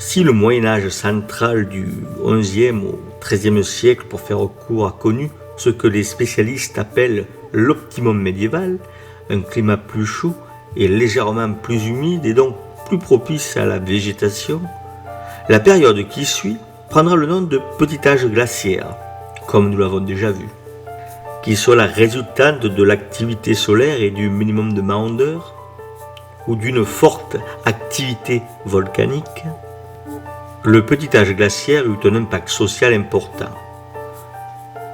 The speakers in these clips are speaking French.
Si le Moyen-Âge central du XIe au XIIIe siècle, pour faire court, a connu ce que les spécialistes appellent l'optimum médiéval, un climat plus chaud et légèrement plus humide et donc plus propice à la végétation, la période qui suit prendra le nom de petit âge glaciaire, comme nous l'avons déjà vu, qui soit la résultante de l'activité solaire et du minimum de maondeur, ou d'une forte activité volcanique. Le petit âge glaciaire eut un impact social important.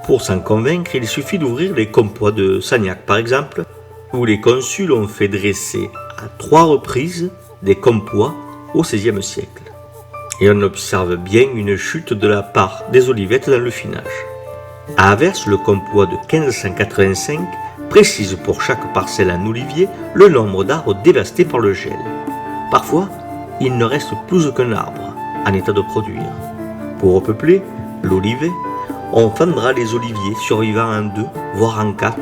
Pour s'en convaincre, il suffit d'ouvrir les compois de Sagnac, par exemple, où les consuls ont fait dresser à 3 reprises des compois au XVIe siècle. Et on observe bien une chute de la part des olivettes dans le finage. À Averse, le compois de 1585 précise pour chaque parcelle en olivier le nombre d'arbres dévastés par le gel. Parfois, il ne reste plus aucun arbre en état de produire. Pour repeupler l'olivet, on fendra les oliviers survivants en 2, voire en 4,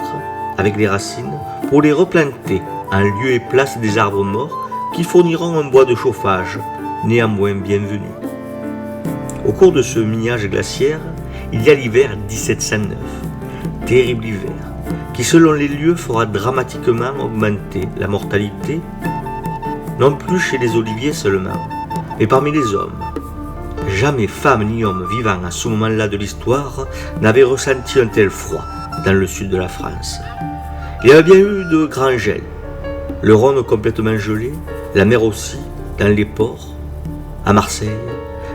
avec les racines, pour les replanter en lieu et place des arbres morts qui fourniront un bois de chauffage, néanmoins bienvenu. Au cours de ce mini-âge glaciaire, il y a l'hiver 1709, terrible hiver, qui selon les lieux fera dramatiquement augmenter la mortalité, non plus chez les oliviers seulement, mais parmi les hommes. Jamais femme ni homme vivant à ce moment-là de l'histoire n'avait ressenti un tel froid dans le sud de la France. Il y avait bien eu de grands gels, le Rhône complètement gelé, la mer aussi, dans les ports, à Marseille.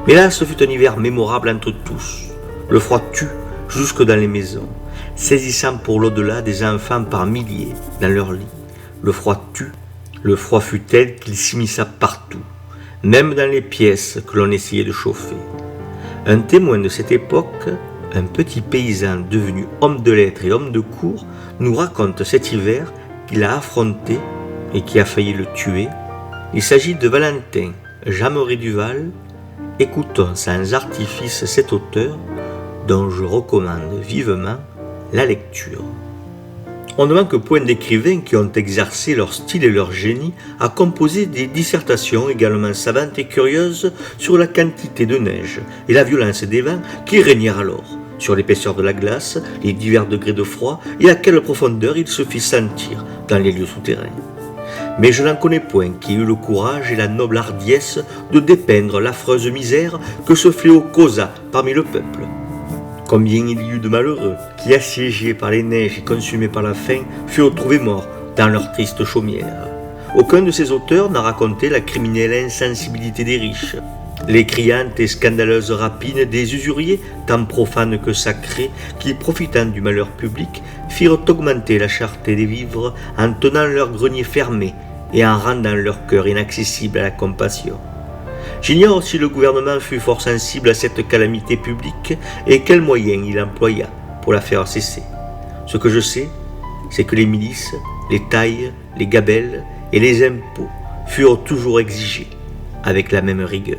Mais là, ce fut un hiver mémorable entre tous. Le froid tue jusque dans les maisons, saisissant pour l'au-delà des enfants par milliers dans leurs lits. Le froid tue, le froid fut tel qu'il s'immisça partout, même dans les pièces que l'on essayait de chauffer. Un témoin de cette époque, un petit paysan devenu homme de lettres et homme de cour, nous raconte cet hiver qu'il a affronté et qui a failli le tuer. Il s'agit de Valentin Jameray Duval. Écoutons sans artifice cet auteur dont je recommande vivement la lecture. On ne manque point d'écrivains qui ont exercé leur style et leur génie à composer des dissertations également savantes et curieuses sur la quantité de neige et la violence des vents qui régnèrent alors, sur l'épaisseur de la glace, les divers degrés de froid et à quelle profondeur il se fit sentir dans les lieux souterrains. Mais je n'en connais point qui eut le courage et la noble hardiesse de dépeindre l'affreuse misère que ce fléau causa parmi le peuple. Combien il y eut de malheureux qui, assiégés par les neiges et consumés par la faim, furent trouvés morts dans leur triste chaumière. Aucun de ces auteurs n'a raconté la criminelle insensibilité des riches, les criantes et scandaleuses rapines des usuriers, tant profanes que sacrés, qui, profitant du malheur public, firent augmenter la cherté des vivres en tenant leurs greniers fermés et en rendant leur cœur inaccessible à la compassion. J'ignore si le gouvernement fut fort sensible à cette calamité publique et quels moyens il employa pour la faire cesser. Ce que je sais, c'est que les milices, les tailles, les gabelles et les impôts furent toujours exigés avec la même rigueur.